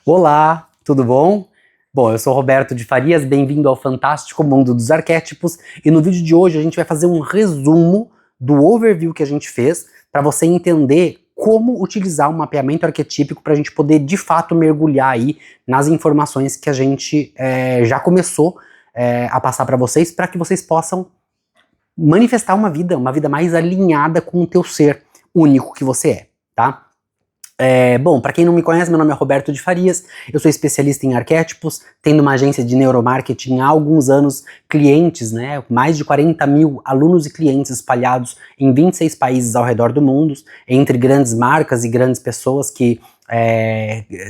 Olá, tudo bom? Bom, eu sou Roberto de Farias, bem-vindo ao fantástico mundo dos arquétipos, e no vídeo de hoje a gente vai fazer um resumo do overview que a gente fez para você entender como utilizar um mapeamento arquetípico para a gente poder de fato mergulhar aí nas informações que a gente já começou a passar para vocês, para que vocês possam manifestar uma vida mais alinhada com o teu ser único que você é, tá? Bom, para quem não me conhece, meu nome é Roberto de Farias, eu sou especialista em arquétipos, tendo uma agência de neuromarketing há alguns anos, clientes, né, mais de 40 mil alunos e clientes espalhados em 26 países ao redor do mundo, entre grandes marcas e grandes pessoas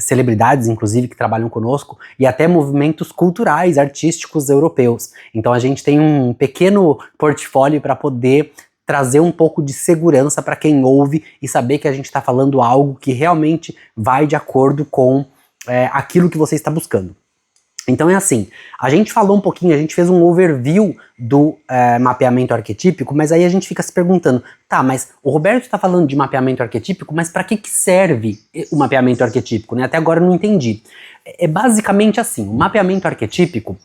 celebridades inclusive que trabalham conosco, e até movimentos culturais, artísticos europeus. Então a gente tem um pequeno portfólio para poder trazer um pouco de segurança para quem ouve e saber que a gente está falando algo que realmente vai de acordo com aquilo que você está buscando. Então é assim, a gente falou um pouquinho, a gente fez um overview do mapeamento arquetípico, mas aí a gente fica se perguntando, tá, mas o Roberto está falando de mapeamento arquetípico, mas para que serve o mapeamento arquetípico, né? Até agora eu não entendi. É basicamente assim, o mapeamento arquetípico,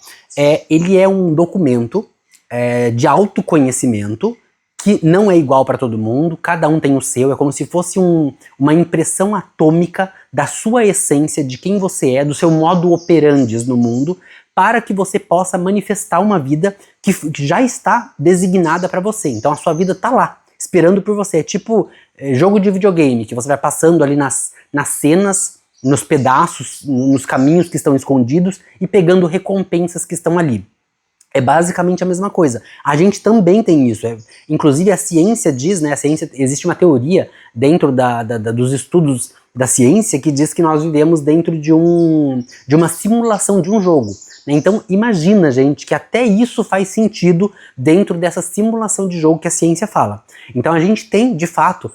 ele é um documento de autoconhecimento, que não é igual para todo mundo, cada um tem o seu, é como se fosse uma impressão atômica da sua essência, de quem você é, do seu modo operandi no mundo, para que você possa manifestar uma vida que já está designada para você. Então a sua vida tá lá, esperando por você. É tipo jogo de videogame, que você vai passando ali nas cenas, nos pedaços, nos caminhos que estão escondidos e pegando recompensas que estão ali. É basicamente a mesma coisa. A gente também tem isso. Inclusive a ciência diz, né? Existe uma teoria dentro dos estudos da ciência que diz que nós vivemos dentro de uma simulação de um jogo. Então imagina, gente, que até isso faz sentido dentro dessa simulação de jogo que a ciência fala. Então a gente tem, de fato,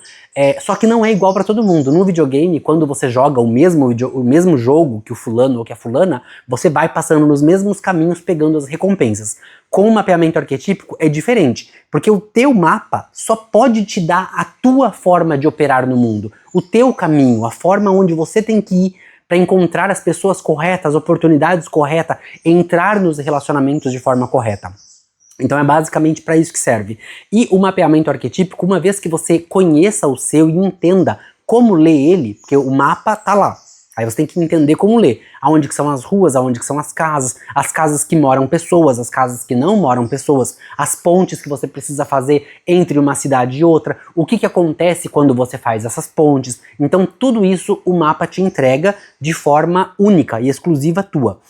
só que não é igual para todo mundo. No videogame, quando você joga o mesmo jogo que o fulano ou que a fulana, você vai passando nos mesmos caminhos pegando as recompensas. Com o mapeamento arquetípico é diferente, porque o teu mapa só pode te dar a tua forma de operar no mundo, o teu caminho, a forma onde você tem que ir para encontrar as pessoas corretas, as oportunidades corretas, entrar nos relacionamentos de forma correta. Então é basicamente para isso que serve. E o mapeamento arquetípico, uma vez que você conheça o seu e entenda como ler ele, porque o mapa tá lá, aí você tem que entender como ler, aonde que são as ruas, aonde que são as casas que moram pessoas, as casas que não moram pessoas, as pontes que você precisa fazer entre uma cidade e outra, o que acontece quando você faz essas pontes. Então tudo isso o mapa te entrega de forma única e exclusiva tua.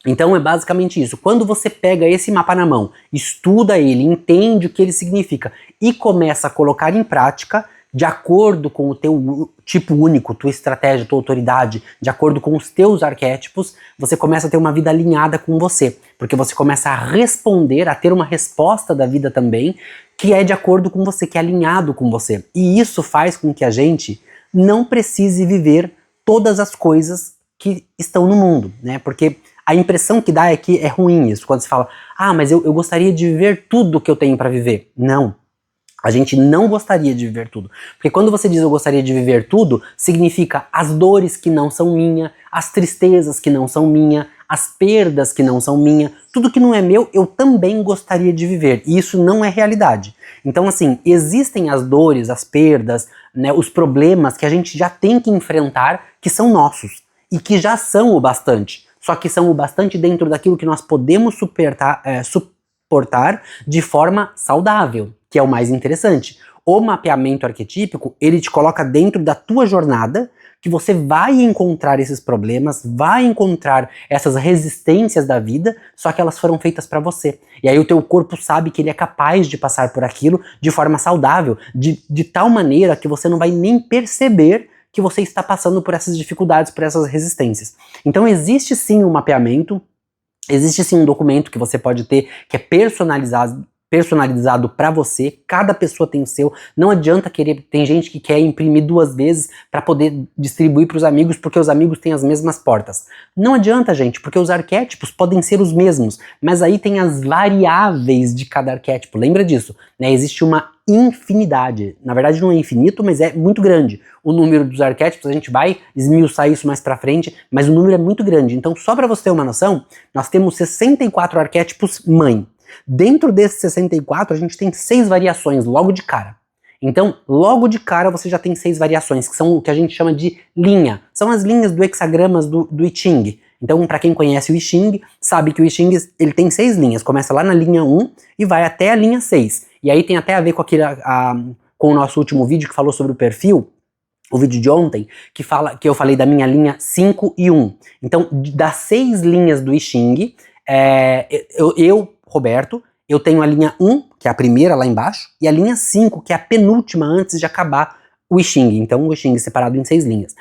Então é basicamente isso. Quando você pega esse mapa na mão, estuda ele, entende o que ele significa e começa a colocar em prática, de acordo com o teu tipo único, tua estratégia, tua autoridade, de acordo com os teus arquétipos, você começa a ter uma vida alinhada com você, porque você começa a responder, a ter uma resposta da vida também, que é de acordo com você, que é alinhado com você. E isso faz com que a gente não precise viver todas as coisas que estão no mundo, né? Porque a impressão que dá é que é ruim isso, quando você fala, ah, mas eu gostaria de viver tudo que eu tenho para viver. Não. A gente não gostaria de viver tudo. Porque quando você diz eu gostaria de viver tudo, significa as dores que não são minha, as tristezas que não são minha, as perdas que não são minha, tudo que não é meu, eu também gostaria de viver. E isso não é realidade. Então assim, existem as dores, as perdas, né, os problemas que a gente já tem que enfrentar, que são nossos. E que já são o bastante. Só que são o bastante dentro daquilo que nós podemos suportar de forma saudável, que é o mais interessante. O mapeamento arquetípico, ele te coloca dentro da tua jornada, que você vai encontrar esses problemas, vai encontrar essas resistências da vida, só que elas foram feitas para você. E aí o teu corpo sabe que ele é capaz de passar por aquilo de forma saudável, de tal maneira que você não vai nem perceber que você está passando por essas dificuldades, por essas resistências. Então existe sim um mapeamento, existe sim um documento que você pode ter, que é personalizado pra você, cada pessoa tem o seu, não adianta querer, tem gente que quer imprimir 2 vezes pra poder distribuir pros amigos porque os amigos têm as mesmas portas. Não adianta, gente, porque os arquétipos podem ser os mesmos, mas aí tem as variáveis de cada arquétipo, lembra disso, né? Existe uma infinidade, na verdade não é infinito, mas é muito grande. O número dos arquétipos, a gente vai esmiuçar isso mais pra frente, mas o número é muito grande, então só pra você ter uma noção, nós temos 64 arquétipos mãe. Dentro desses 64, a gente tem 6 variações logo de cara. Então, logo de cara você já tem 6 variações, que são o que a gente chama de linha. São as linhas do hexagramas do I Ching. Então, para quem conhece o I Ching, sabe que o I Ching ele tem 6 linhas. Começa lá na linha 1 e vai até a linha 6. E aí tem até a ver com, com o nosso último vídeo que falou sobre o perfil, o vídeo de ontem, que eu falei da minha linha 5 e 1. Então, das 6 linhas do I Ching, Roberto, eu tenho a linha 1, que é a primeira lá embaixo, e a linha 5, que é a penúltima antes de acabar o I Ching. Então o I Ching separado em 6 linhas.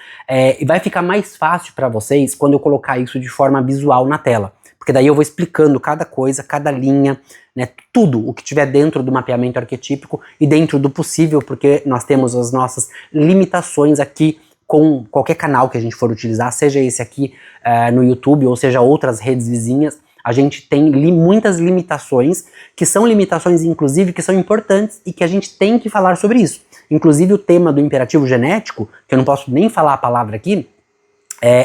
E vai ficar mais fácil para vocês quando eu colocar isso de forma visual na tela. Porque daí eu vou explicando cada coisa, cada linha, né, tudo o que tiver dentro do mapeamento arquetípico e dentro do possível, porque nós temos as nossas limitações aqui com qualquer canal que a gente for utilizar, seja esse aqui no YouTube ou seja outras redes vizinhas. A gente tem muitas limitações, que são limitações inclusive que são importantes e que a gente tem que falar sobre isso. Inclusive o tema do imperativo genético, que eu não posso nem falar a palavra aqui,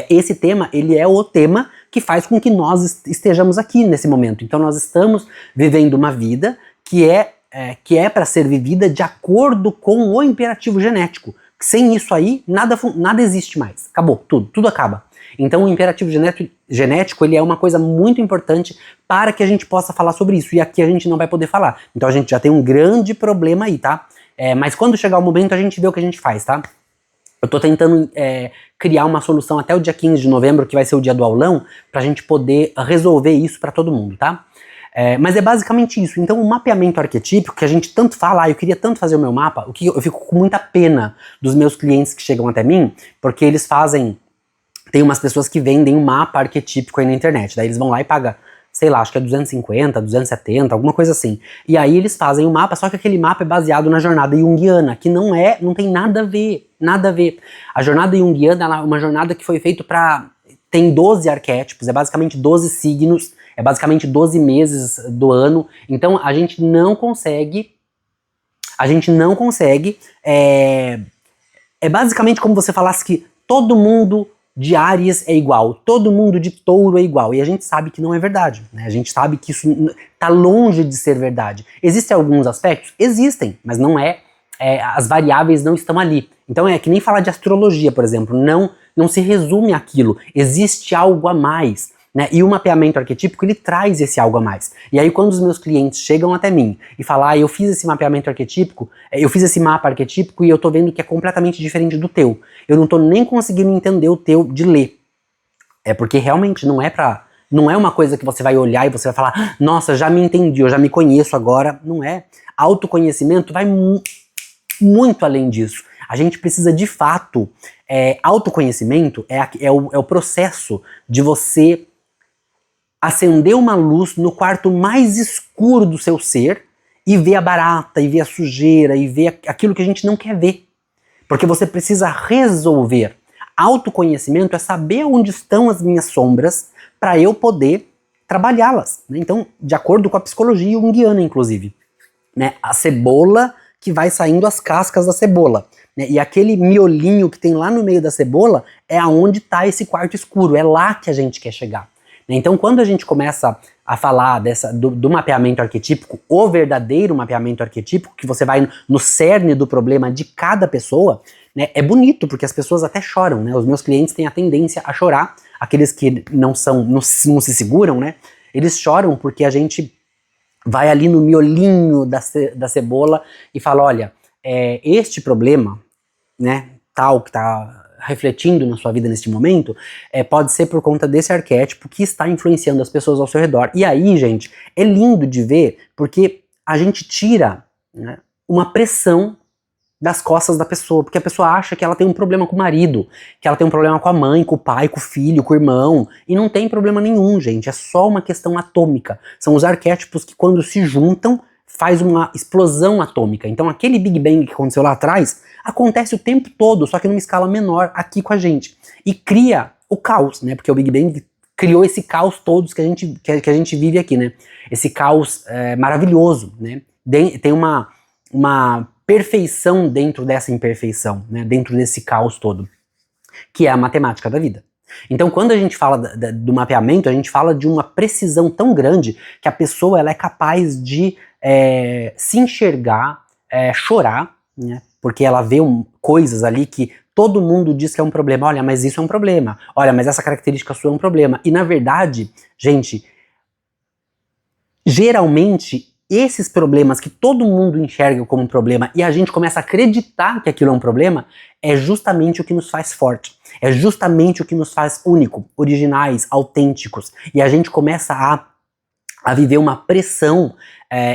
esse tema, ele é o tema que faz com que nós estejamos aqui nesse momento. Então nós estamos vivendo uma vida que é para ser vivida de acordo com o imperativo genético. Sem isso aí, nada existe mais. Acabou, tudo acaba. Então o imperativo genético ele é uma coisa muito importante para que a gente possa falar sobre isso, e aqui a gente não vai poder falar. Então a gente já tem um grande problema aí, tá? Mas quando chegar o momento a gente vê o que a gente faz, tá? Eu tô tentando criar uma solução até o dia 15 de novembro, que vai ser o dia do aulão, pra gente poder resolver isso pra todo mundo, tá? Mas é basicamente isso. Então o mapeamento arquetípico, que a gente tanto fala, eu queria tanto fazer o meu mapa, eu fico com muita pena dos meus clientes que chegam até mim, porque eles fazem... Tem umas pessoas que vendem um mapa arquetípico aí na internet, daí eles vão lá e pagam, sei lá, acho que é 250, 270, alguma coisa assim. E aí eles fazem um mapa, só que aquele mapa é baseado na jornada junguiana, que não tem nada a ver, nada a ver. A jornada junguiana é uma jornada que foi feita tem 12 arquétipos, é basicamente 12 signos, é basicamente 12 meses do ano, então a gente não consegue, é basicamente como você falasse que todo mundo de Áries é igual, todo mundo de Touro é igual, e a gente sabe que não é verdade, né? A gente sabe que isso tá longe de ser verdade. Existem alguns aspectos? Existem, mas não as variáveis não estão ali. Então é que nem falar de astrologia, por exemplo, não se resume àquilo, existe algo a mais, né? E o mapeamento arquetípico, ele traz esse algo a mais. E aí quando os meus clientes chegam até mim e falam, eu fiz esse mapeamento arquetípico, eu fiz esse mapa arquetípico e eu tô vendo que é completamente diferente do teu. Eu não tô nem conseguindo entender o teu de ler. Porque realmente não é uma coisa que você vai olhar e você vai falar, nossa, já me entendi, eu já me conheço agora. Não é. Autoconhecimento vai muito além disso. A gente precisa de fato, autoconhecimento é o processo de você acender uma luz no quarto mais escuro do seu ser e ver a barata, e ver a sujeira, e ver aquilo que a gente não quer ver. Porque você precisa resolver. Autoconhecimento é saber onde estão as minhas sombras para eu poder trabalhá-las, né? Então, de acordo com a psicologia junguiana, inclusive, né? A cebola que vai saindo as cascas da cebola, né? E aquele miolinho que tem lá no meio da cebola é aonde está esse quarto escuro, é lá que a gente quer chegar. Então quando a gente começa a falar do mapeamento arquetípico, o verdadeiro mapeamento arquetípico, que você vai no cerne do problema de cada pessoa, né, é bonito, porque as pessoas até choram, né? Os meus clientes têm a tendência a chorar, aqueles que não se seguram, né? Eles choram porque a gente vai ali no miolinho da cebola e fala, olha, este problema, né, tal que tá refletindo na sua vida neste momento, pode ser por conta desse arquétipo que está influenciando as pessoas ao seu redor. E aí, gente, é lindo de ver, porque a gente tira, né, uma pressão das costas da pessoa, porque a pessoa acha que ela tem um problema com o marido, que ela tem um problema com a mãe, com o pai, com o filho, com o irmão, e não tem problema nenhum, gente, é só uma questão atômica. São os arquétipos que quando se juntam, faz uma explosão atômica. Então aquele Big Bang que aconteceu lá atrás, acontece o tempo todo, só que numa escala menor aqui com a gente. E cria o caos, né? Porque o Big Bang criou esse caos todos que a gente vive aqui, né? Esse caos maravilhoso, né? Tem uma perfeição dentro dessa imperfeição, né? Dentro desse caos todo, que é a matemática da vida. Então, quando a gente fala do mapeamento, a gente fala de uma precisão tão grande que a pessoa ela é capaz de se enxergar, chorar, né? Porque ela vê coisas ali que todo mundo diz que é um problema. Olha, mas isso é um problema. Olha, mas essa característica sua é um problema. E na verdade, gente, geralmente esses problemas que todo mundo enxerga como um problema e a gente começa a acreditar que aquilo é um problema, é justamente o que nos faz forte. É justamente o que nos faz único, originais, autênticos. E a gente começa a viver uma pressão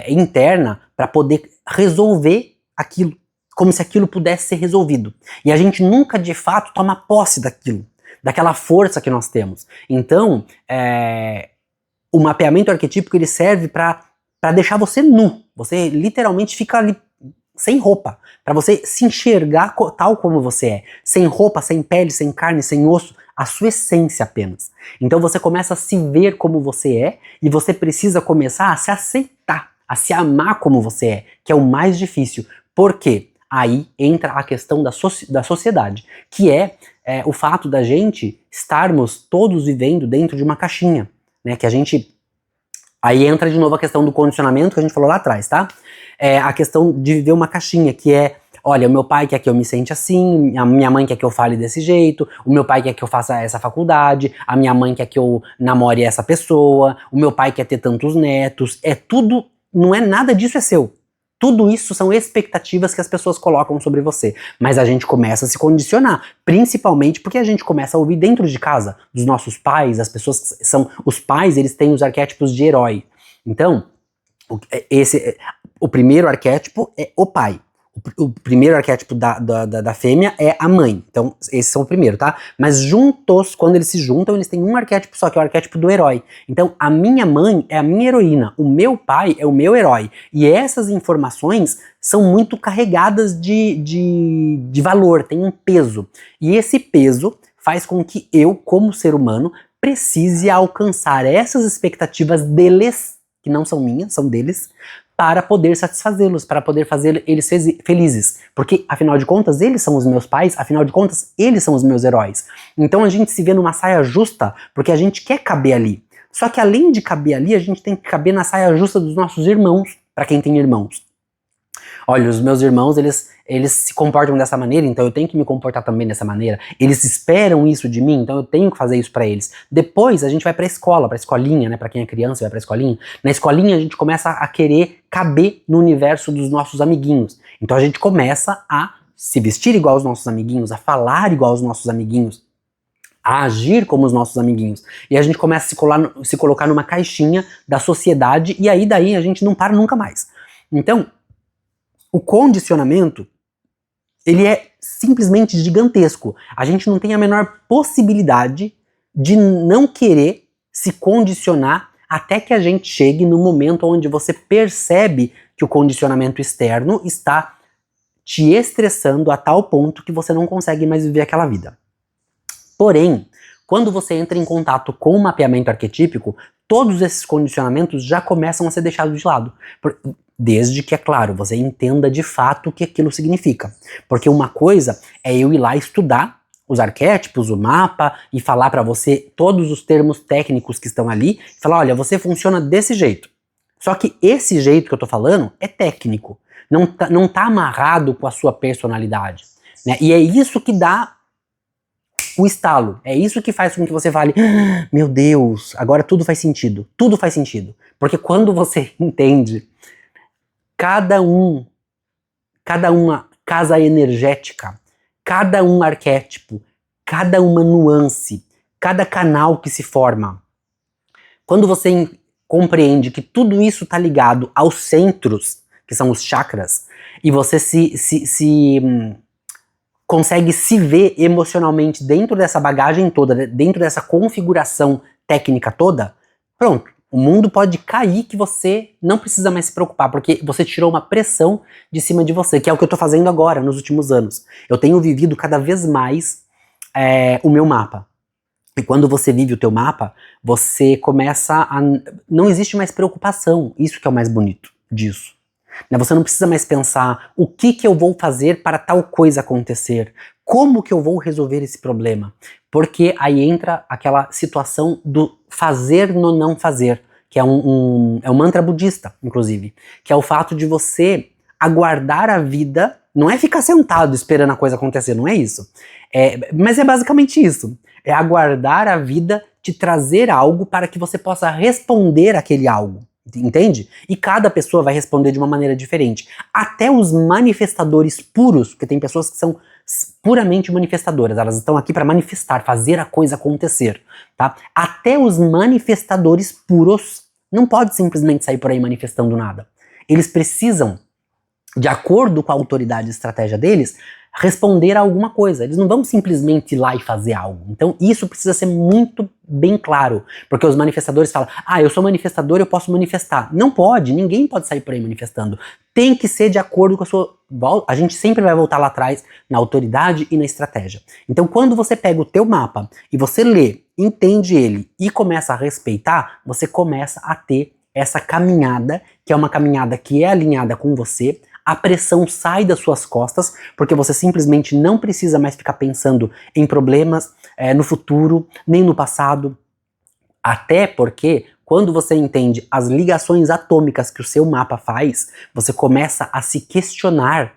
interna para poder resolver aquilo, como se aquilo pudesse ser resolvido. E a gente nunca de fato toma posse daquilo, daquela força que nós temos. Então, o mapeamento arquetípico ele serve para deixar você nu. Você literalmente fica ali sem roupa, para você se enxergar tal como você é, sem roupa, sem pele, sem carne, sem osso, a sua essência apenas. Então você começa a se ver como você é e você precisa começar a se aceitar, a se amar como você é, que é o mais difícil. Por quê? Aí entra a questão da sociedade, que é o fato da gente estarmos todos vivendo dentro de uma caixinha, né, que a gente... Aí entra de novo a questão do condicionamento que a gente falou lá atrás, tá? A questão de viver uma caixinha, que é, olha, o meu pai quer que eu me sente assim, a minha mãe quer que eu fale desse jeito, o meu pai quer que eu faça essa faculdade, a minha mãe quer que eu namore essa pessoa, o meu pai quer ter tantos netos, tudo, não é nada disso é seu. Tudo isso são expectativas que as pessoas colocam sobre você. Mas a gente começa a se condicionar, principalmente porque a gente começa a ouvir dentro de casa, dos nossos pais, as pessoas que são os pais, eles têm os arquétipos de herói. Então, o primeiro arquétipo é o pai. O primeiro arquétipo da fêmea é a mãe. Então, esses são o primeiro, tá? Mas juntos, quando eles se juntam, eles têm um arquétipo só, que é o arquétipo do herói. Então, a minha mãe é a minha heroína, o meu pai é o meu herói. E essas informações são muito carregadas de valor, tem um peso. E esse peso faz com que eu, como ser humano, precise alcançar essas expectativas deles, que não são minhas, são deles, para poder satisfazê-los, para poder fazer eles felizes. Porque, afinal de contas, eles são os meus pais, afinal de contas, eles são os meus heróis. Então a gente se vê numa saia justa porque a gente quer caber ali. Só que além de caber ali, a gente tem que caber na saia justa dos nossos irmãos, para quem tem irmãos. Olha, os meus irmãos, eles se comportam dessa maneira, então eu tenho que me comportar também dessa maneira. Eles esperam isso de mim, então eu tenho que fazer isso pra eles. Depois a gente vai pra escola, pra escolinha, né? Pra quem é criança vai pra escolinha. Na escolinha a gente começa a querer caber no universo dos nossos amiguinhos. Então a gente começa a se vestir igual aos nossos amiguinhos, a falar igual aos nossos amiguinhos, a agir como os nossos amiguinhos. E a gente começa a se colocar numa caixinha da sociedade e aí daí a gente não para nunca mais. Então, o condicionamento, ele é simplesmente gigantesco. A gente não tem a menor possibilidade de não querer se condicionar até que a gente chegue no momento onde você percebe que o condicionamento externo está te estressando a tal ponto que você não consegue mais viver aquela vida. Porém, quando você entra em contato com o mapeamento arquetípico, todos esses condicionamentos já começam a ser deixados de lado. Desde que, é claro, você entenda de fato o que aquilo significa. Porque uma coisa é eu ir lá estudar os arquétipos, o mapa, e falar pra você todos os termos técnicos que estão ali, e falar, olha, você funciona desse jeito. Só que esse jeito que eu tô falando é técnico. Não tá amarrado com a sua personalidade. Né? E é isso que dá o estalo. É isso que faz com que você fale, ah, meu Deus, agora tudo faz sentido. Tudo faz sentido. Porque quando você entende cada uma casa energética, cada um arquétipo, cada uma nuance, cada canal que se forma. Quando você compreende que tudo isso está ligado aos centros, que são os chakras, e você consegue se ver emocionalmente dentro dessa bagagem toda, dentro dessa configuração técnica toda, pronto. O mundo pode cair que você não precisa mais se preocupar, porque você tirou uma pressão de cima de você, que é o que eu tô fazendo agora, nos últimos anos. Eu tenho vivido cada vez mais o meu mapa. E quando você vive o teu mapa, você começa a... Não existe mais preocupação, isso que é o mais bonito disso. Você não precisa mais pensar o que eu vou fazer para tal coisa acontecer, como que eu vou resolver esse problema, porque aí entra aquela situação do fazer no não fazer, que é um mantra budista, inclusive, que é o fato de você aguardar a vida, não é ficar sentado esperando a coisa acontecer, não é isso, mas é basicamente isso, é aguardar a vida te trazer algo para que você possa responder aquele algo. Entende? E cada pessoa vai responder de uma maneira diferente. Até os manifestadores puros, porque tem pessoas que são puramente manifestadoras, elas estão aqui para manifestar, fazer a coisa acontecer, tá? Até os manifestadores puros não podem simplesmente sair por aí manifestando nada. Eles precisam, de acordo com a autoridade e estratégia deles, responder a alguma coisa. Eles não vão simplesmente ir lá e fazer algo. Então isso precisa ser muito bem claro, porque os manifestadores falam, eu sou manifestador, eu posso manifestar. Não pode, ninguém pode sair por aí manifestando. Tem que ser de acordo com a sua... A gente sempre vai voltar lá atrás na autoridade e na estratégia. Então quando você pega o teu mapa e você lê, entende ele e começa a respeitar, você começa a ter essa caminhada, que é uma caminhada que é alinhada com você. A pressão sai das suas costas, porque você simplesmente não precisa mais ficar pensando em problemas no futuro, nem no passado. Até porque, quando você entende as ligações atômicas que o seu mapa faz, você começa a se questionar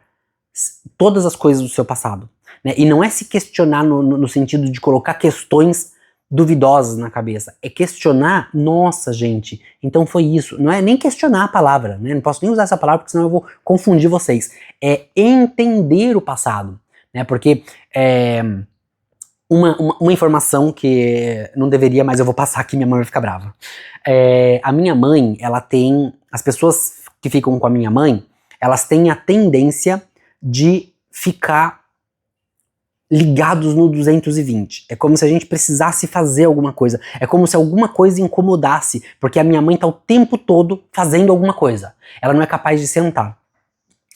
todas as coisas do seu passado. Né? E não é se questionar no sentido de colocar questões duvidosas na cabeça, é questionar, nossa gente, então foi isso, não é nem questionar a palavra, né? Não posso nem usar essa palavra porque senão eu vou confundir vocês, é entender o passado, né? Porque uma informação que não deveria, mas eu vou passar aqui, minha mãe vai ficar brava. A minha mãe, ela tem, as pessoas que ficam com a minha mãe, elas têm a tendência de ficar ligados no 220. É como se a gente precisasse fazer alguma coisa. É como se alguma coisa incomodasse, porque a minha mãe tá o tempo todo fazendo alguma coisa. Ela não é capaz de sentar.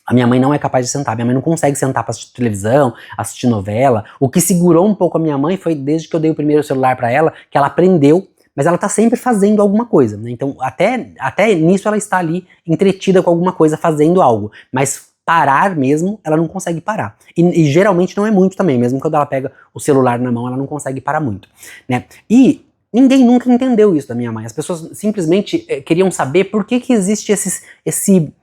A minha mãe não é capaz de sentar. Minha mãe não consegue sentar pra assistir televisão, assistir novela. O que segurou um pouco a minha mãe foi desde que eu dei o primeiro celular pra ela, que ela aprendeu, mas ela tá sempre fazendo alguma coisa, né? Então até nisso ela está ali entretida com alguma coisa, fazendo algo. Mas parar mesmo, ela não consegue parar. E geralmente não é muito também, mesmo quando ela pega o celular na mão, ela não consegue parar muito, né? E ninguém nunca entendeu isso da minha mãe. As pessoas simplesmente queriam saber por que existe esse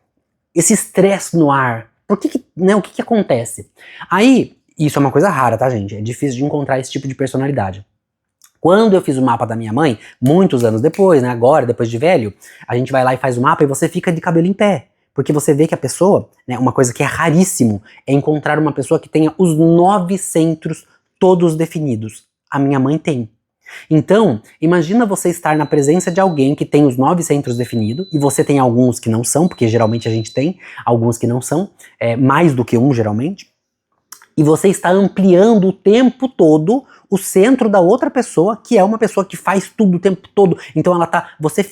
estresse no ar. Por que, né, o que acontece? Aí, isso é uma coisa rara, tá, gente? É difícil de encontrar esse tipo de personalidade. Quando eu fiz o mapa da minha mãe, muitos anos depois, né, agora, depois de velho, a gente vai lá e faz o mapa e você fica de cabelo em pé. Porque você vê que a pessoa, né, uma coisa que é raríssimo, é encontrar uma pessoa que tenha os 9 centros todos definidos. A minha mãe tem. Então, imagina você estar na presença de alguém que tem os 9 centros definidos, e você tem alguns que não são, porque geralmente a gente tem, alguns que não são, mais do que um geralmente, e você está ampliando o tempo todo o centro da outra pessoa, que é uma pessoa que faz tudo o tempo todo. Então você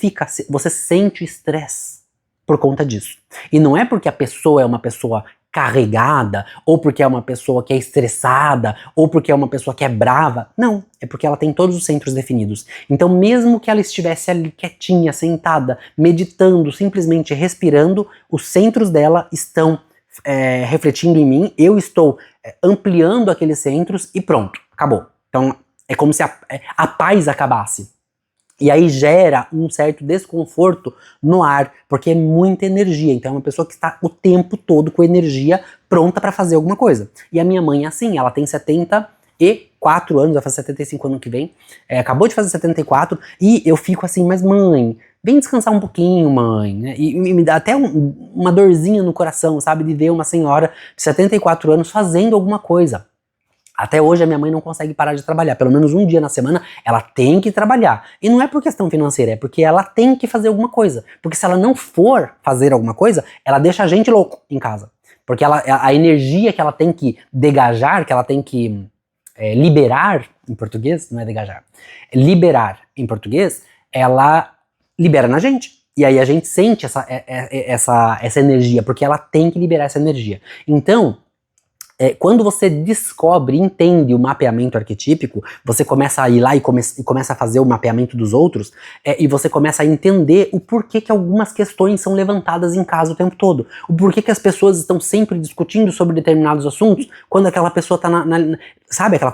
sente estresse por conta disso. E não é porque a pessoa é uma pessoa carregada, ou porque é uma pessoa que é estressada, ou porque é uma pessoa que é brava. Não, é porque ela tem todos os centros definidos. Então mesmo que ela estivesse ali quietinha, sentada, meditando, simplesmente respirando, os centros dela estão refletindo em mim, eu estou ampliando aqueles centros e pronto, acabou. Então é como se a paz acabasse. E aí gera um certo desconforto no ar, porque é muita energia. Então é uma pessoa que está o tempo todo com energia pronta para fazer alguma coisa. E a minha mãe é assim, ela tem 74 anos, vai fazer 75 ano que vem, acabou de fazer 74, e eu fico assim, mas mãe, vem descansar um pouquinho, mãe, né? E me dá até uma dorzinha no coração, sabe, de ver uma senhora de 74 anos fazendo alguma coisa. Até hoje a minha mãe não consegue parar de trabalhar, pelo menos um dia na semana ela tem que trabalhar. E não é por questão financeira, é porque ela tem que fazer alguma coisa. Porque se ela não for fazer alguma coisa, ela deixa a gente louco em casa. Porque a energia que ela tem que degajar, que ela tem que liberar, em português, não é degajar, liberar em português, ela libera na gente. E aí a gente sente essa energia, porque ela tem que liberar essa energia. Então, quando você descobre, entende o mapeamento arquetípico, você começa a ir lá e começa a fazer o mapeamento dos outros, e você começa a entender o porquê que algumas questões são levantadas em casa o tempo todo. O porquê que as pessoas estão sempre discutindo sobre determinados assuntos, quando aquela pessoa tá sabe aquela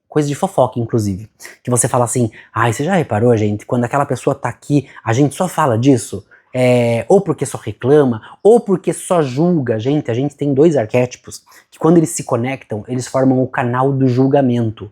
coisa de fofoca, inclusive. Que você fala assim, ai, você já reparou, gente, quando aquela pessoa tá aqui, a gente só fala disso? Ou porque só reclama, ou porque só julga. Gente, a gente tem 2 arquétipos que quando eles se conectam, eles formam o canal do julgamento.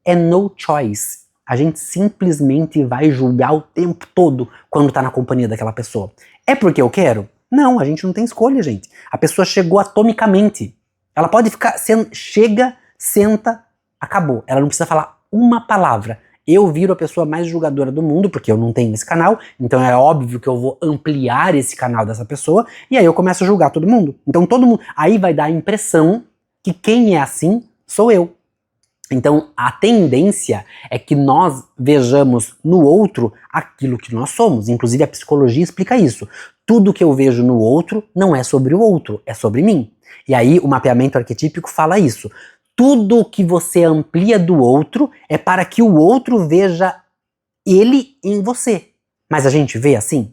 É no choice. A gente simplesmente vai julgar o tempo todo quando tá na companhia daquela pessoa. É porque eu quero? Não, a gente não tem escolha, gente. A pessoa chegou atomicamente. Ela pode ficar, chega, senta, acabou. Ela não precisa falar uma palavra. Eu viro a pessoa mais julgadora do mundo, porque eu não tenho esse canal, então é óbvio que eu vou ampliar esse canal dessa pessoa, e aí eu começo a julgar todo mundo. Então todo mundo, aí vai dar a impressão que quem é assim sou eu. Então a tendência é que nós vejamos no outro aquilo que nós somos. Inclusive a psicologia explica isso. Tudo que eu vejo no outro não é sobre o outro, é sobre mim. E aí o mapeamento arquetípico fala isso. Tudo que você amplia do outro é para que o outro veja ele em você. Mas a gente vê assim?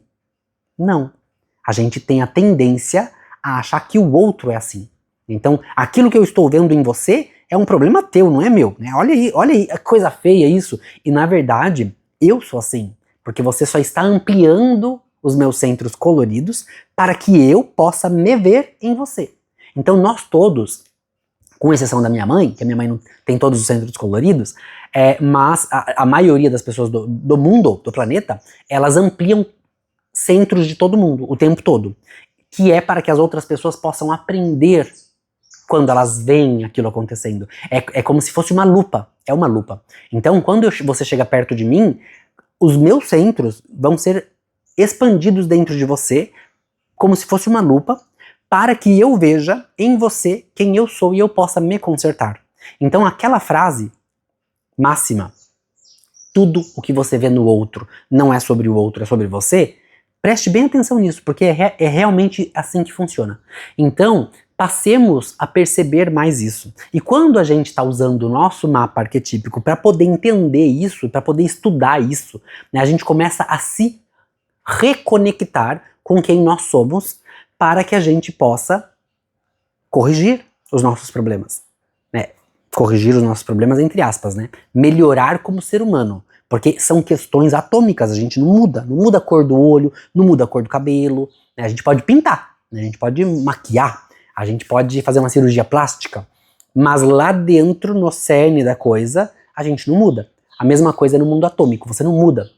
Não. A gente tem a tendência a achar que o outro é assim. Então, aquilo que eu estou vendo em você é um problema teu, não é meu. Né? Olha aí, que coisa feia isso. E na verdade, eu sou assim. Porque você só está ampliando os meus centros coloridos para que eu possa me ver em você. Então nós todos, com exceção da minha mãe, que a minha mãe não tem todos os centros coloridos, mas a maioria das pessoas do mundo, do planeta, elas ampliam centros de todo mundo, o tempo todo. Que é para que as outras pessoas possam aprender quando elas veem aquilo acontecendo. É como se fosse uma lupa, é uma lupa. Então, quando você chega perto de mim, os meus centros vão ser expandidos dentro de você, como se fosse uma lupa, para que eu veja em você quem eu sou e eu possa me consertar. Então aquela frase máxima, tudo o que você vê no outro não é sobre o outro, é sobre você, preste bem atenção nisso, porque é realmente assim que funciona. Então, passemos a perceber mais isso. E quando a gente está usando o nosso mapa arquetípico para poder entender isso, para poder estudar isso, né, a gente começa a se reconectar com quem nós somos, para que a gente possa corrigir os nossos problemas. Né? Corrigir os nossos problemas entre aspas, né? Melhorar como ser humano. Porque são questões atômicas, a gente não muda a cor do olho, não muda a cor do cabelo, né? A gente pode pintar, né? A gente pode maquiar, a gente pode fazer uma cirurgia plástica, mas lá dentro, no cerne da coisa, a gente não muda. A mesma coisa no mundo atômico, você não muda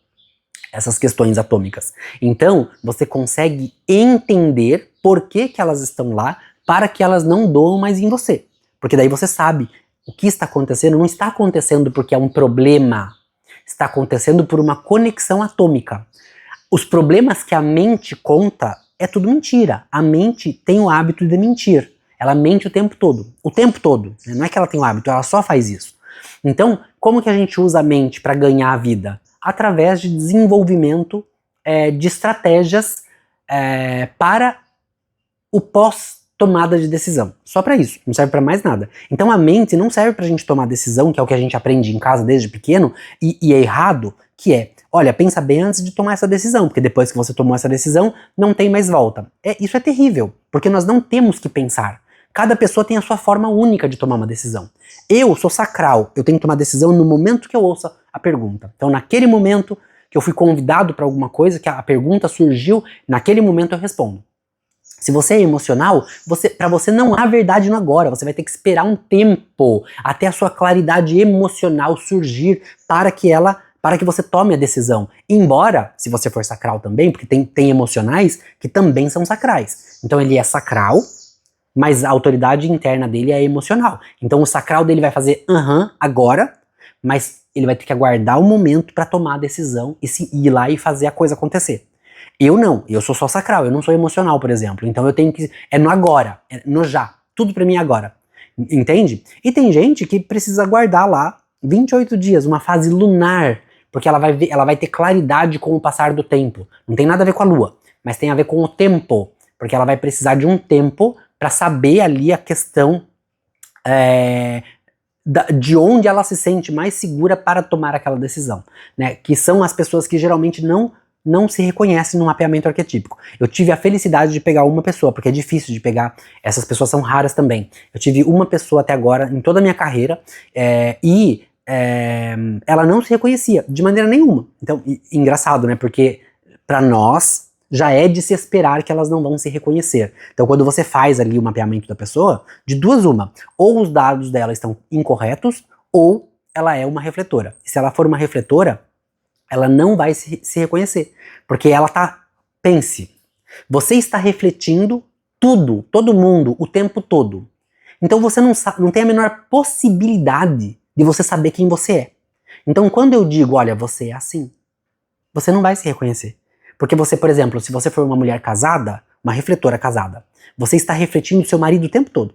essas questões atômicas. Então, você consegue entender por que elas estão lá, para que elas não doam mais em você. Porque daí você sabe, o que está acontecendo não está acontecendo porque é um problema, está acontecendo por uma conexão atômica. Os problemas que a mente conta é tudo mentira. A mente tem o hábito de mentir. Ela mente o tempo todo. O tempo todo. Não é que ela tem o hábito, ela só faz isso. Então, como que a gente usa a mente para ganhar a vida? Através de desenvolvimento de estratégias para o pós-tomada de decisão. Só para isso, não serve para mais nada. Então a mente não serve pra gente tomar decisão, que é o que a gente aprende em casa desde pequeno, e é errado, que é, olha, pensa bem antes de tomar essa decisão, porque depois que você tomou essa decisão, não tem mais volta. Isso é terrível, porque nós não temos que pensar. Cada pessoa tem a sua forma única de tomar uma decisão. Eu sou sacral, eu tenho que tomar decisão no momento que eu ouço a pergunta. Então naquele momento que eu fui convidado para alguma coisa, que a pergunta surgiu, naquele momento eu respondo. Se você é emocional, para você não há verdade no agora, você vai ter que esperar um tempo até a sua claridade emocional surgir para que você tome a decisão. Embora, se você for sacral também, porque tem emocionais que também são sacrais. Então ele é sacral, mas a autoridade interna dele é emocional. Então o sacral dele vai fazer agora, mas ele vai ter que aguardar o momento para tomar a decisão e ir lá e fazer a coisa acontecer. Eu não, eu sou só sacral, eu não sou emocional, por exemplo. Então eu tenho que... É no agora, é no já. Tudo pra mim é agora. Entende? E tem gente que precisa aguardar lá 28 dias, uma fase lunar, Porque ela vai ter claridade com o passar do tempo. Não tem nada a ver com a lua, mas tem a ver com o tempo. Porque ela vai precisar de um tempo para saber ali a questão de onde ela se sente mais segura para tomar aquela decisão, né? Que são as pessoas que geralmente não se reconhecem no mapeamento arquetípico. Eu tive a felicidade de pegar uma pessoa, porque é difícil de pegar, essas pessoas são raras também. Eu tive uma pessoa até agora, em toda a minha carreira, ela não se reconhecia de maneira nenhuma. Então, engraçado, né? Porque para nós já é de se esperar que elas não vão se reconhecer. Então, quando você faz ali o mapeamento da pessoa, de duas uma, ou os dados dela estão incorretos, ou ela é uma refletora. E se ela for uma refletora, ela não vai se reconhecer. Porque ela tá... Pense, você está refletindo tudo, todo mundo, o tempo todo. Então você não tem a menor possibilidade de você saber quem você é. Então quando eu digo, olha, você é assim, você não vai se reconhecer. Porque você, por exemplo, se você for uma mulher casada, uma refletora casada, você está refletindo o seu marido o tempo todo.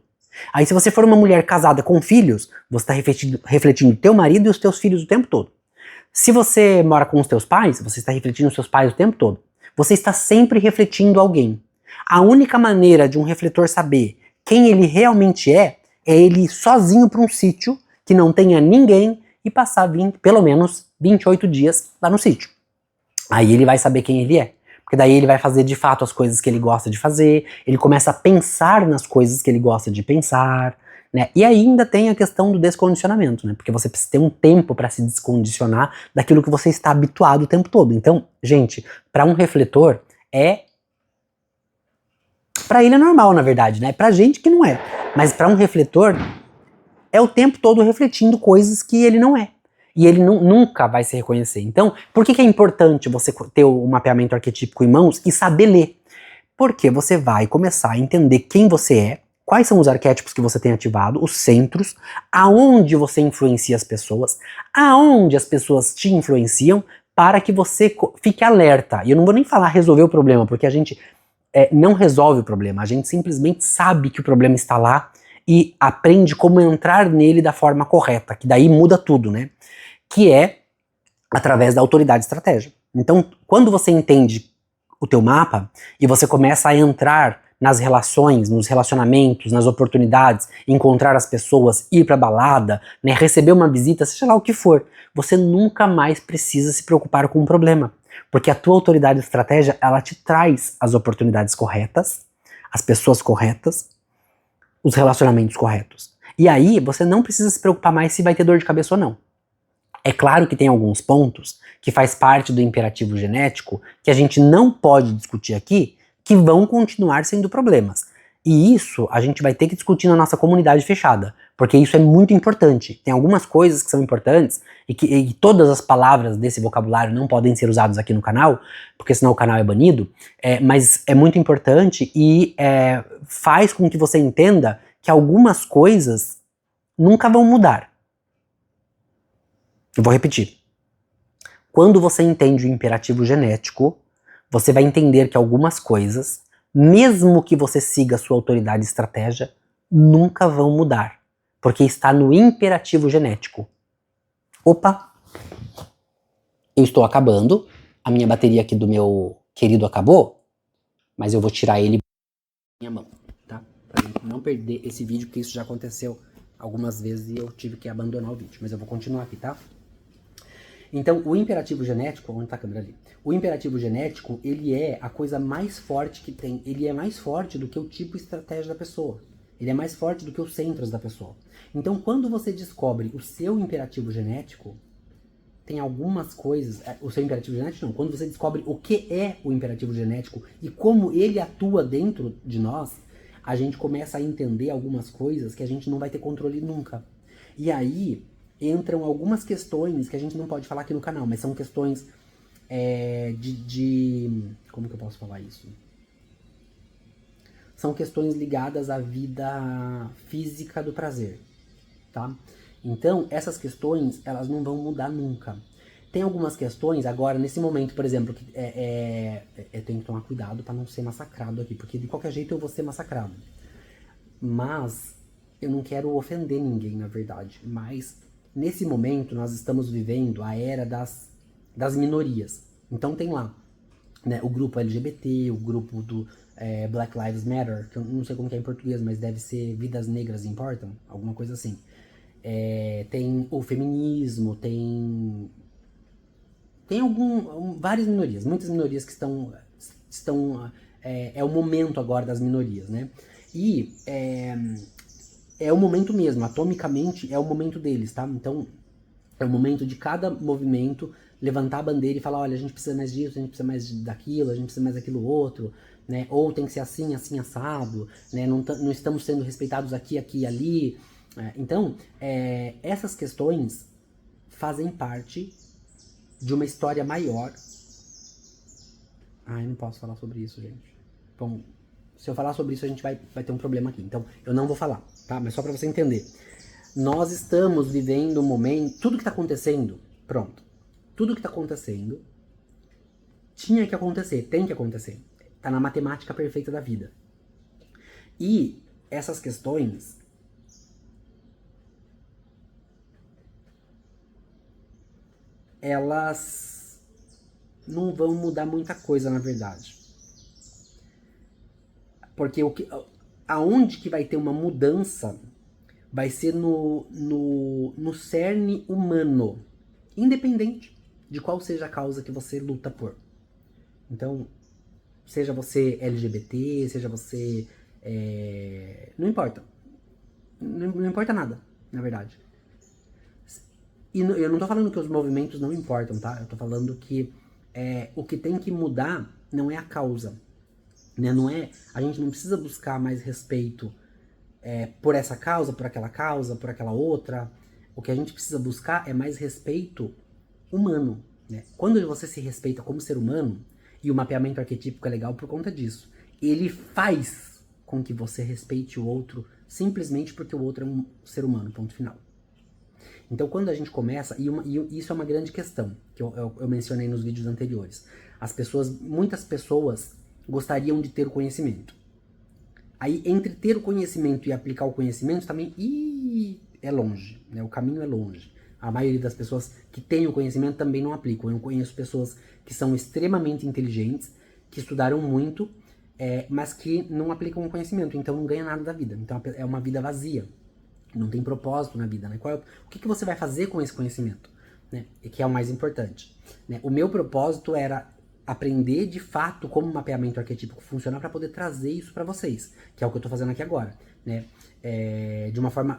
Aí se você for uma mulher casada com filhos, você está refletindo o teu marido e os teus filhos o tempo todo. Se você mora com os teus pais, você está refletindo os seus pais o tempo todo. Você está sempre refletindo alguém. A única maneira de um refletor saber quem ele realmente é ele ir sozinho para um sítio que não tenha ninguém e passar pelo menos 28 dias lá no sítio. Aí ele vai saber quem ele é. Porque daí ele vai fazer de fato as coisas que ele gosta de fazer, ele começa a pensar nas coisas que ele gosta de pensar, né? E ainda tem a questão do descondicionamento, né? Porque você precisa ter um tempo para se descondicionar daquilo que você está habituado o tempo todo. Então, gente, para um refletor para ele é normal, na verdade, né? Pra gente que não é. Mas para um refletor é o tempo todo refletindo coisas que ele não é. E ele nunca vai se reconhecer. Então, por que é importante você ter o mapeamento arquetípico em mãos e saber ler? Porque você vai começar a entender quem você é, quais são os arquétipos que você tem ativado, os centros, aonde você influencia as pessoas, aonde as pessoas te influenciam, para que você fique alerta. E eu não vou nem falar resolver o problema, porque a gente não resolve o problema, a gente simplesmente sabe que o problema está lá e aprende como entrar nele da forma correta, que daí muda tudo, né? Que é através da autoridade e estratégia. Então, quando você entende o teu mapa e você começa a entrar nas relações, nos relacionamentos, nas oportunidades, encontrar as pessoas, ir pra balada, né, receber uma visita, seja lá o que for, você nunca mais precisa se preocupar com um problema. Porque a tua autoridade e estratégia, ela te traz as oportunidades corretas, as pessoas corretas, os relacionamentos corretos. E aí, você não precisa se preocupar mais se vai ter dor de cabeça ou não. É claro que tem alguns pontos que faz parte do imperativo genético que a gente não pode discutir aqui, que vão continuar sendo problemas. E isso a gente vai ter que discutir na nossa comunidade fechada, porque isso é muito importante. Tem algumas coisas que são importantes e todas as palavras desse vocabulário não podem ser usadas aqui no canal, porque senão o canal é banido, mas é muito importante e faz com que você entenda que algumas coisas nunca vão mudar. Eu vou repetir. Quando você entende o imperativo genético, você vai entender que algumas coisas, mesmo que você siga a sua autoridade e estratégia, nunca vão mudar, porque está no imperativo genético. Opa! Eu estou acabando, a minha bateria aqui do meu querido acabou, mas eu vou tirar ele da minha mão, tá? Pra não perder esse vídeo, porque isso já aconteceu algumas vezes e eu tive que abandonar o vídeo, mas eu vou continuar aqui, tá? Então, o imperativo genético, onde tá a câmera ali? O imperativo genético, ele é a coisa mais forte que tem. Ele é mais forte do que o tipo e estratégia da pessoa. Ele é mais forte do que os centros da pessoa. Então, quando você descobre o seu imperativo genético, tem algumas coisas... O seu imperativo genético não. Quando você descobre o que é o imperativo genético e como ele atua dentro de nós, a gente começa a entender algumas coisas que a gente não vai ter controle nunca. E aí entram algumas questões que a gente não pode falar aqui no canal, mas são questões como que eu posso falar isso? São questões ligadas à vida física do prazer, tá? Então, essas questões, elas não vão mudar nunca. Tem algumas questões, agora, nesse momento, por exemplo, que eu tenho que tomar cuidado para não ser massacrado aqui, porque de qualquer jeito eu vou ser massacrado. Mas eu não quero ofender ninguém, na verdade, mas nesse momento, nós estamos vivendo a era das das minorias. Então tem lá, né, o grupo LGBT, o grupo do Black Lives Matter, que eu não sei como que é em português, mas deve ser Vidas Negras Importam, alguma coisa assim. Tem o feminismo, tem várias minorias, muitas minorias que estão é o momento agora das minorias, né? E é o momento mesmo, atomicamente é o momento deles, tá? Então é o momento de cada movimento levantar a bandeira e falar, olha, a gente precisa mais disso, a gente precisa mais daquilo, a gente precisa mais daquilo outro, né? Ou tem que ser assim, assim, assado, né? Não estamos sendo respeitados aqui, aqui e ali. Então, essas questões fazem parte de uma história maior. Ai, não posso falar sobre isso, gente. Bom, se eu falar sobre isso, a gente vai ter um problema aqui. Então, eu não vou falar, tá? Mas só pra você entender. Nós estamos vivendo um momento... Tudo que tá acontecendo, pronto. Tudo que tá acontecendo tinha que acontecer, tem que acontecer. Tá na matemática perfeita da vida. E essas questões... elas não vão mudar muita coisa, na verdade. Porque aonde que vai ter uma mudança vai ser no cerne humano, independente de qual seja a causa que você luta por. Então, seja você LGBT, seja você... não importa. Não importa nada, na verdade. E eu não tô falando que os movimentos não importam, tá? Eu tô falando que o que tem que mudar não é a causa. Né? Não é, a gente não precisa buscar mais respeito por essa causa, por aquela outra. O que a gente precisa buscar é mais respeito humano. Né? Quando você se respeita como ser humano, e o mapeamento arquetípico é legal por conta disso, ele faz com que você respeite o outro simplesmente porque o outro é um ser humano, ponto final. Então quando a gente começa, e isso é uma grande questão, que eu mencionei nos vídeos anteriores, muitas pessoas gostariam de ter o conhecimento. Aí, entre ter o conhecimento e aplicar o conhecimento, também é longe, né? O caminho é longe. A maioria das pessoas que têm o conhecimento também não aplicam. Eu conheço pessoas que são extremamente inteligentes, que estudaram muito, mas que não aplicam o conhecimento, então não ganha nada da vida. Então é uma vida vazia. Não tem propósito na vida, né? O que você vai fazer com esse conhecimento? Né? E que é o mais importante. Né? O meu propósito era aprender de fato como o mapeamento arquetípico funciona para poder trazer isso para vocês, que é o que eu tô fazendo aqui agora, né?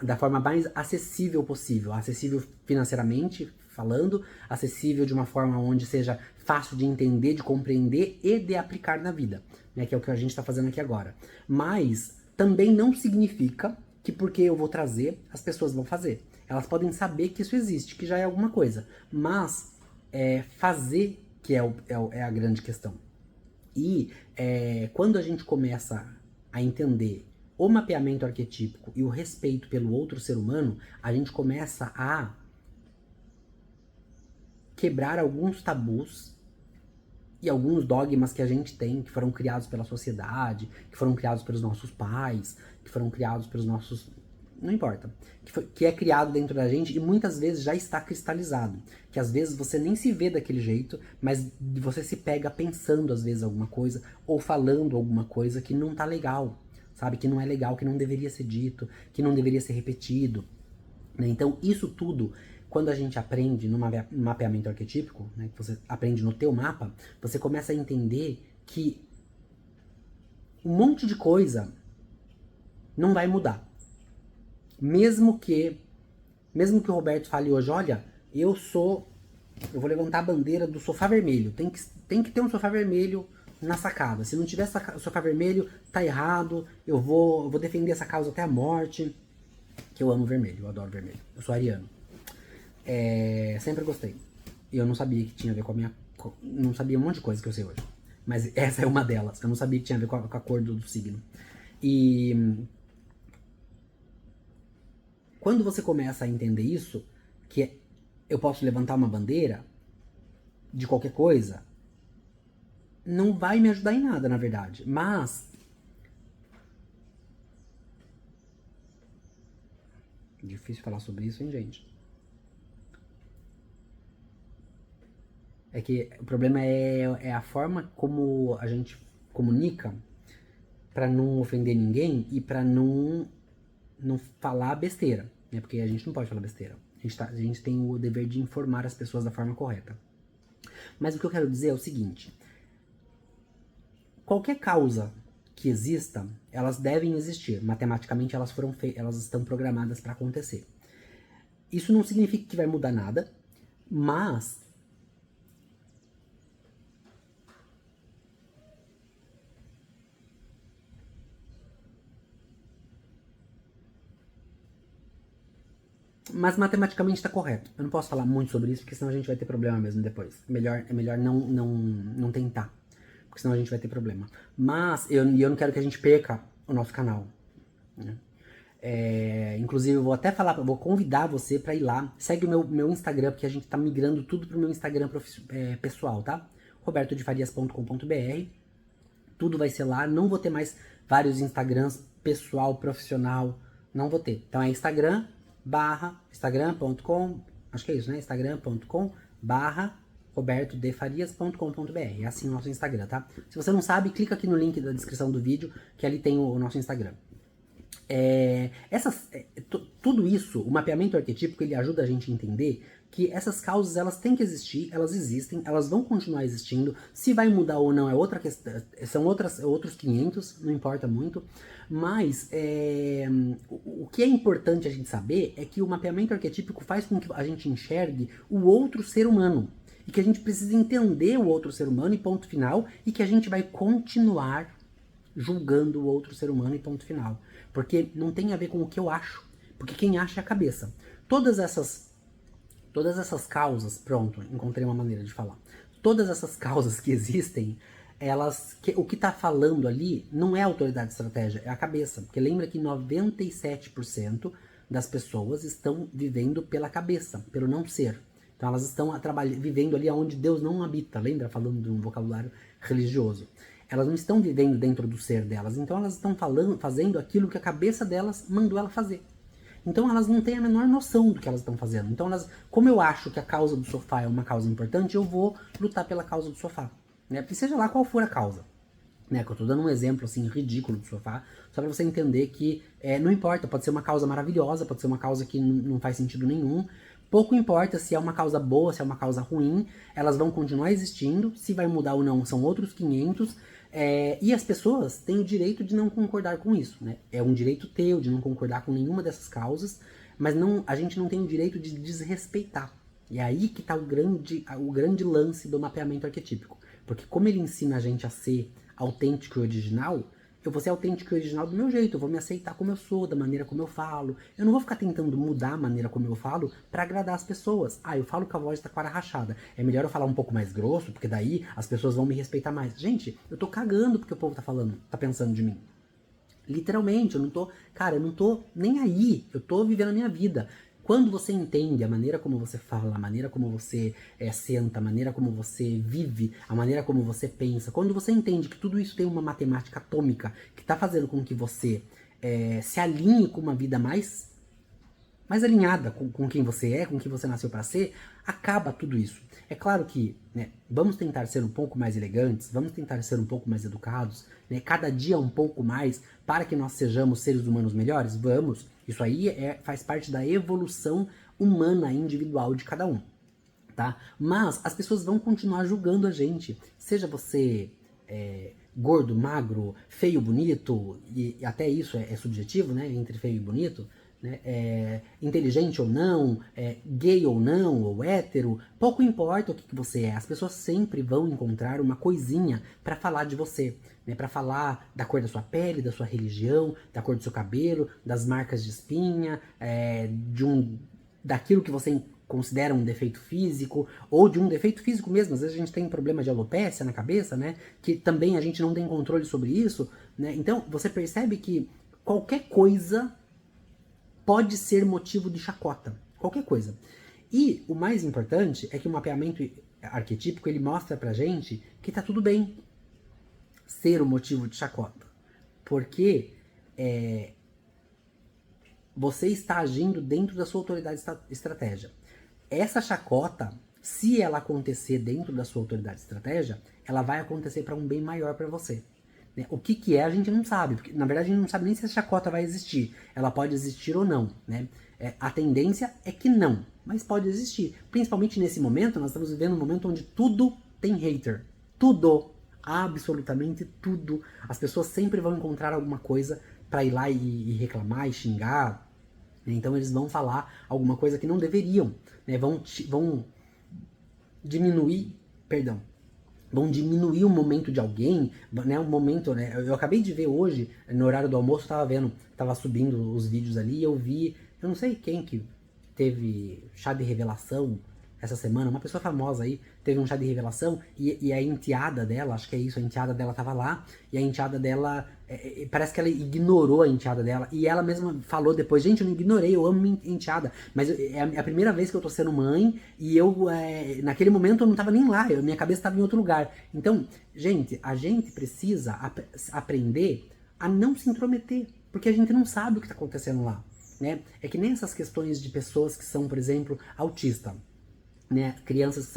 Da forma mais acessível possível, acessível financeiramente falando, acessível de uma forma onde seja fácil de entender, de compreender e de aplicar na vida, né? Que é o que a gente está fazendo aqui agora. Mas também não significa que porque eu vou trazer, as pessoas vão fazer. Elas podem saber que isso existe, que já é alguma coisa, mas fazer que é a grande questão. E quando a gente começa a entender o mapeamento arquetípico e o respeito pelo outro ser humano, a gente começa a quebrar alguns tabus e alguns dogmas que a gente tem, que foram criados pela sociedade, que foram criados pelos nossos pais, que foram criados pelos nossos... não importa. Que é criado dentro da gente e muitas vezes já está cristalizado. Que às vezes você nem se vê daquele jeito, mas você se pega pensando às vezes alguma coisa, ou falando alguma coisa que não tá legal, sabe? Que não é legal, que não deveria ser dito, que não deveria ser repetido. Né? Então isso tudo, quando a gente aprende no mapeamento arquetípico, né, que você aprende no teu mapa, você começa a entender que um monte de coisa não vai mudar. Mesmo que o Roberto fale hoje, olha, eu vou levantar a bandeira do sofá vermelho, tem que ter um sofá vermelho na sacada, se não tiver sofá vermelho, tá errado, eu vou defender essa causa até a morte, que eu amo vermelho, eu adoro vermelho, eu sou ariano. Sempre gostei. E eu não sabia que tinha a ver com a minha... não sabia um monte de coisa que eu sei hoje. Mas essa é uma delas. Eu não sabia que tinha a ver com a cor do signo. E quando você começa a entender isso, que eu posso levantar uma bandeira de qualquer coisa, não vai me ajudar em nada, na verdade. Mas difícil falar sobre isso, hein, gente? É que o problema é a forma como a gente comunica pra não ofender ninguém e pra não falar besteira, né? Porque a gente não pode falar besteira. A gente tem o dever de informar as pessoas da forma correta. Mas o que eu quero dizer é o seguinte: qualquer causa que exista, elas devem existir. Matematicamente, elas estão programadas para acontecer. Isso não significa que vai mudar nada, mas matematicamente está correto. Eu não posso falar muito sobre isso, porque senão a gente vai ter problema mesmo depois. É melhor não tentar, porque senão a gente vai ter problema. Mas eu não quero que a gente perca o nosso canal, né? Inclusive, eu vou até falar, vou convidar você para ir lá. Segue o meu Instagram, porque a gente tá migrando tudo pro meu Instagram pessoal, tá? robertodefarias.com.br. Tudo vai ser lá. Não vou ter mais vários Instagrams pessoal, profissional. Não vou ter. Então é instagram.com, acho que é isso, né? instagram.com/barra robertodefarias.com.br. É assim o nosso Instagram, tá? Se você não sabe, clica aqui no link da descrição do vídeo, que ali tem o nosso Instagram. Tudo isso, o mapeamento arquetípico, ele ajuda a gente a entender que essas causas, elas têm que existir, elas existem, elas vão continuar existindo. Se vai mudar ou não é outra questão, são outros 500, não importa muito. Mas o que é importante a gente saber é que o mapeamento arquetípico faz com que a gente enxergue o outro ser humano. E que a gente precisa entender o outro ser humano e ponto final, e que a gente vai continuar julgando o outro ser humano e ponto final. Porque não tem a ver com o que eu acho. Porque quem acha é a cabeça. Todas essas causas, encontrei uma maneira de falar. Todas essas causas que existem, o que está falando ali não é a autoridade de estratégia, é a cabeça. Porque lembra que 97% das pessoas estão vivendo pela cabeça, pelo não ser. Então elas estão vivendo ali onde Deus não habita, lembra? Falando de um vocabulário religioso. Elas não estão vivendo dentro do ser delas, então elas estão fazendo aquilo que a cabeça delas mandou ela fazer. Então elas não têm a menor noção do que elas estão fazendo. Então como eu acho que a causa do sofá é uma causa importante, eu vou lutar pela causa do sofá, né? Seja lá qual for a causa. Né, que eu tô dando um exemplo assim ridículo do sofá, só para você entender que não importa, pode ser uma causa maravilhosa, pode ser uma causa que não faz sentido nenhum. Pouco importa se é uma causa boa, se é uma causa ruim, elas vão continuar existindo, se vai mudar ou não são outros 500, e as pessoas têm o direito de não concordar com isso, né? É um direito teu de não concordar com nenhuma dessas causas, mas a gente não tem o direito de desrespeitar. E é aí que tá o grande lance do mapeamento arquetípico, porque como ele ensina a gente a ser autêntico e original, eu vou ser autêntico e original do meu jeito, eu vou me aceitar como eu sou, da maneira como eu falo. Eu não vou ficar tentando mudar a maneira como eu falo para agradar as pessoas. Eu falo com a voz da cara rachada. É melhor eu falar um pouco mais grosso, porque daí as pessoas vão me respeitar mais. Gente, eu tô cagando porque o povo tá pensando de mim. Literalmente, eu não tô nem aí. Eu tô vivendo a minha vida. Quando você entende a maneira como você fala, a maneira como você senta, a maneira como você vive, a maneira como você pensa, quando você entende que tudo isso tem uma matemática atômica que está fazendo com que você se alinhe com uma vida mais alinhada com quem você é, com quem você nasceu para ser, acaba tudo isso. É claro que, né, vamos tentar ser um pouco mais elegantes, vamos tentar ser um pouco mais educados, né, cada dia um pouco mais, para que nós sejamos seres humanos melhores? Vamos. Isso aí faz parte da evolução humana individual de cada um, tá? Mas as pessoas vão continuar julgando a gente. Seja você gordo, magro, feio, bonito, e até isso é subjetivo, né, entre feio e bonito, né, inteligente ou não, gay ou não, ou hétero, pouco importa o que você é, as pessoas sempre vão encontrar uma coisinha para falar de você, né, para falar da cor da sua pele, da sua religião, da cor do seu cabelo, das marcas de espinha, daquilo que você considera um defeito físico, ou de um defeito físico mesmo. Às vezes a gente tem problema de alopécia na cabeça, né, que também a gente não tem controle sobre isso, né. Então você percebe que qualquer coisa pode ser motivo de chacota, qualquer coisa. E o mais importante é que o mapeamento arquetípico, ele mostra pra gente que tá tudo bem ser o motivo de chacota, porque você está agindo dentro da sua autoridade estratégia. Essa chacota, Se ela acontecer dentro da sua autoridade e estratégia, ela vai acontecer para um bem maior para você. Né? O que é, a gente não sabe, porque na verdade a gente não sabe nem se a chacota vai existir. Ela pode existir ou não, né? A tendência é que não, mas pode existir. Principalmente nesse momento, nós estamos vivendo um momento onde tudo tem hater. Tudo, absolutamente tudo. As pessoas sempre vão encontrar alguma coisa para ir lá e reclamar e xingar. Então eles vão falar alguma coisa que não deveriam, né? Vão diminuir, perdão, vão diminuir o momento de alguém, né? Um momento, né? Eu acabei de ver hoje, no horário do almoço, tava subindo os vídeos ali e eu vi, eu não sei quem que teve chá de revelação essa semana, uma pessoa famosa aí, teve um chá de revelação e a enteada dela, acho que é isso, a enteada dela tava lá e a enteada dela, parece que ela ignorou a enteada dela e ela mesma falou depois, gente, eu não ignorei, eu amo minha enteada, mas é a primeira vez que eu tô sendo mãe e eu, naquele momento eu não tava nem lá, minha cabeça tava em outro lugar. Então, gente, a gente precisa aprender a não se intrometer, porque a gente não sabe o que tá acontecendo lá, né? É que nem essas questões de pessoas que são, por exemplo, autistas. Né, crianças,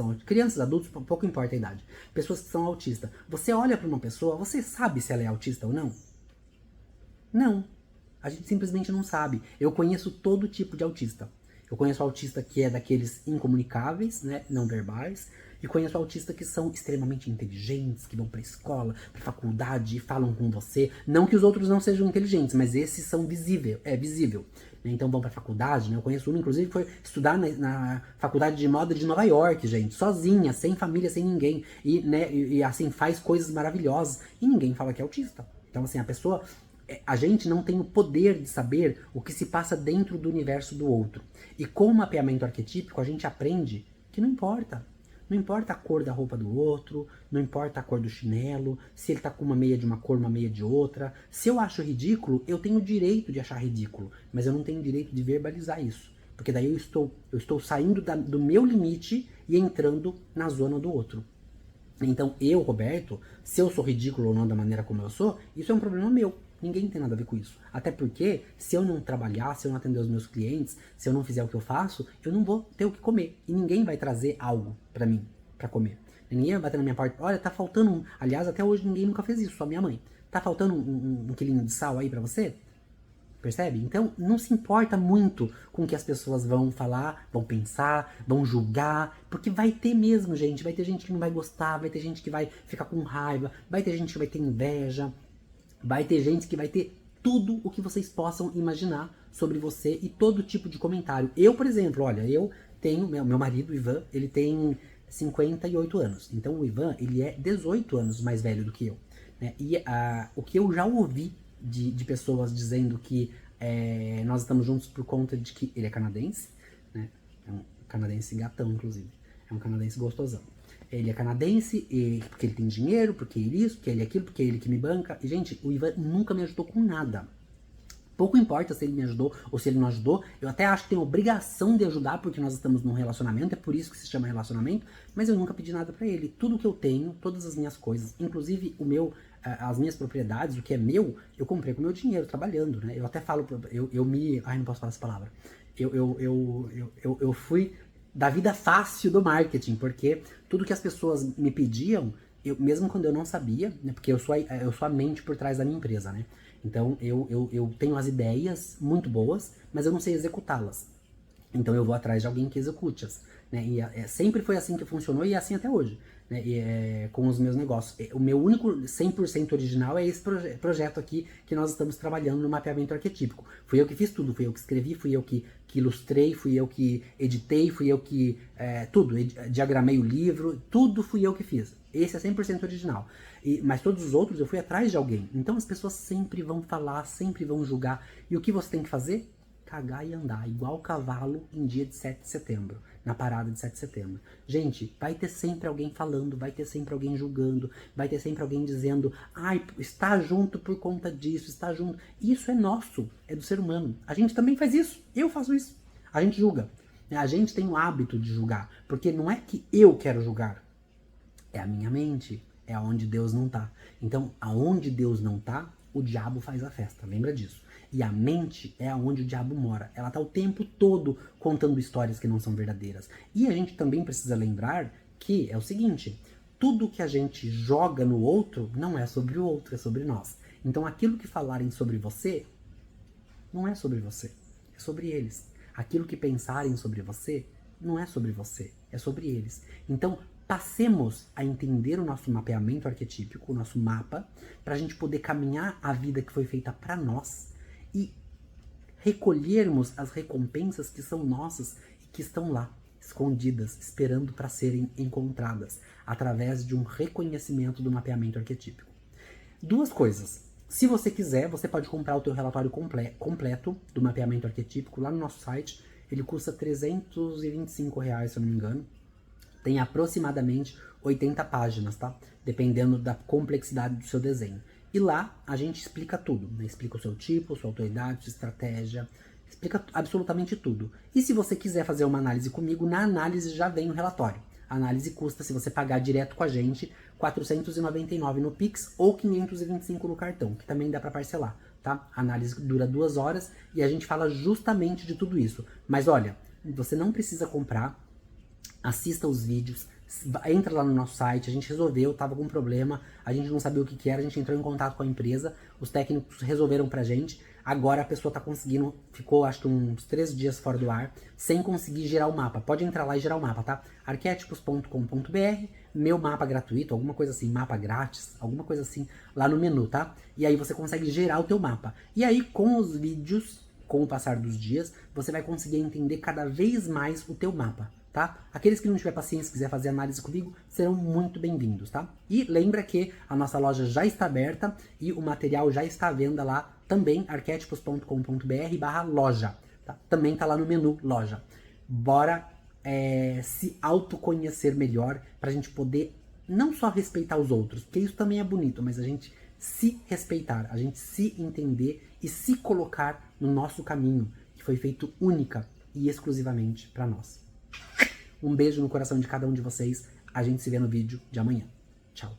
adultos, pouco importa a idade. Pessoas que são autistas. Você olha para uma pessoa, você sabe se ela é autista ou não? Não. A gente simplesmente não sabe. Eu conheço todo tipo de autista. Eu conheço autista que é daqueles incomunicáveis, né, não verbais, e conheço autistas que são extremamente inteligentes, que vão pra escola, pra faculdade e falam com você. Não que os outros não sejam inteligentes, mas esses são visível. Então vão pra faculdade, né? Eu conheço uma, inclusive, que foi estudar na faculdade de moda de Nova York, gente, sozinha, sem família, sem ninguém. E, né, e assim, faz coisas maravilhosas. E ninguém fala que é autista. Então, assim, a gente não tem o poder de saber o que se passa dentro do universo do outro. E com o mapeamento arquetípico, a gente aprende que não importa. Não importa a cor da roupa do outro, não importa a cor do chinelo, se ele tá com uma meia de uma cor, uma meia de outra. Se eu acho ridículo, eu tenho o direito de achar ridículo, mas eu não tenho o direito de verbalizar isso. Porque daí eu estou saindo do meu limite e entrando na zona do outro. Então eu, Roberto, se eu sou ridículo ou não da maneira como eu sou, isso é um problema meu. Ninguém tem nada a ver com isso. Até porque, se eu não trabalhar, se eu não atender os meus clientes, se eu não fizer o que eu faço, eu não vou ter o que comer. E ninguém vai trazer algo pra mim, pra comer. Ninguém vai bater na minha porta, olha, tá faltando um... Aliás, até hoje ninguém nunca fez isso, só minha mãe. Tá faltando um quilinho de sal aí pra você? Percebe? Então, não se importa muito com o que as pessoas vão falar, vão pensar, vão julgar, porque vai ter mesmo, gente. Vai ter gente que não vai gostar, vai ter gente que vai ficar com raiva, vai ter gente que vai ter inveja, vai ter gente que vai ter tudo o que vocês possam imaginar sobre você e todo tipo de comentário. Eu, por exemplo, olha, eu tenho, meu marido, o Ivan, ele tem 58 anos. Então o Ivan, ele é 18 anos mais velho do que eu. Né? E o que eu já ouvi de pessoas dizendo que nós estamos juntos por conta de que ele é canadense, né? É um canadense gatão, inclusive. É um canadense gostosão. Ele é canadense, porque ele tem dinheiro, porque ele isso, porque ele aquilo, porque ele que me banca. E, gente, o Ivan nunca me ajudou com nada. Pouco importa se ele me ajudou ou se ele não ajudou. Eu até acho que tenho obrigação de ajudar porque nós estamos num relacionamento, é por isso que se chama relacionamento, mas eu nunca pedi nada pra ele. Tudo que eu tenho, todas as minhas coisas, inclusive as minhas propriedades, o que é meu, eu comprei com meu dinheiro, trabalhando, né? Eu até falo, ai, não posso falar essa palavra. Eu fui da vida fácil do marketing, porque tudo que as pessoas me pediam, mesmo quando eu não sabia, né? Porque eu sou a mente por trás da minha empresa, né? Então eu tenho as ideias muito boas, mas eu não sei executá-las. Então eu vou atrás de alguém que execute-as. Né? E sempre foi assim que funcionou e é assim até hoje. Né? Com os meus negócios. O meu único 100% original é esse projeto aqui que nós estamos trabalhando no mapeamento arquetípico. Fui eu que fiz tudo, fui eu que escrevi, fui eu que ilustrei, fui eu que editei, fui eu que... tudo, diagramei o livro, tudo fui eu que fiz. Esse é 100% original. Mas todos os outros eu fui atrás de alguém. Então as pessoas sempre vão falar, sempre vão julgar. E o que você tem que fazer? Cagar e andar, igual cavalo em dia de 7 de setembro, na parada de 7 de setembro. Gente, vai ter sempre alguém falando, vai ter sempre alguém julgando, vai ter sempre alguém dizendo, ai, está junto por conta disso, está junto. Isso é nosso, é do ser humano. A gente também faz isso, eu faço isso. A gente julga. A gente tem o hábito de julgar, porque não é que eu quero julgar, é a minha mente, é aonde Deus não tá. Então, aonde Deus não tá, o diabo faz a festa, lembra disso. E a mente é onde o diabo mora. Ela tá o tempo todo contando histórias que não são verdadeiras. E a gente também precisa lembrar que é o seguinte, tudo que a gente joga no outro não é sobre o outro, é sobre nós. Então aquilo que falarem sobre você não é sobre você, é sobre eles. Aquilo que pensarem sobre você não é sobre você, é sobre eles. Então, passemos a entender o nosso mapeamento arquetípico, o nosso mapa, para a gente poder caminhar a vida que foi feita para nós e recolhermos as recompensas que são nossas e que estão lá, escondidas, esperando para serem encontradas, através de um reconhecimento do mapeamento arquetípico. Duas coisas. Se você quiser, você pode comprar o teu relatório completo do mapeamento arquetípico lá no nosso site. Ele custa R$325, se eu não me engano. Tem aproximadamente 80 páginas, tá? Dependendo da complexidade do seu desenho. E lá a gente explica tudo, né? Explica o seu tipo, sua autoridade, sua estratégia, explica absolutamente tudo. E se você quiser fazer uma análise comigo, na análise já vem o relatório. A análise custa, se você pagar direto com a gente, R$499 no Pix ou R$525 no cartão, que também dá para parcelar, tá? A análise dura 2 horas e a gente fala justamente de tudo isso. Mas olha, você não precisa comprar, assista os vídeos, entra lá no nosso site, a gente resolveu, tava com um problema, a gente não sabia o que era, a gente entrou em contato com a empresa, os técnicos resolveram pra gente, agora a pessoa tá conseguindo, ficou acho que uns 3 dias fora do ar, sem conseguir gerar o mapa. Pode entrar lá e gerar o mapa, tá? arquetipos.com.br, meu mapa gratuito, alguma coisa assim, mapa grátis, alguma coisa assim, lá no menu, tá? E aí você consegue gerar o teu mapa. E aí com os vídeos, com o passar dos dias, você vai conseguir entender cada vez mais o teu mapa. Tá? Aqueles que não tiver paciência e quiser fazer análise comigo, serão muito bem-vindos, tá? E lembra que a nossa loja já está aberta e o material já está à venda lá também, arquetipos.com.br/loja, tá? Também tá lá no menu loja. Bora se autoconhecer melhor pra gente poder não só respeitar os outros, porque isso também é bonito, mas a gente se respeitar, a gente se entender e se colocar no nosso caminho, que foi feito única e exclusivamente para nós. Um beijo no coração de cada um de vocês. A gente se vê no vídeo de amanhã. Tchau.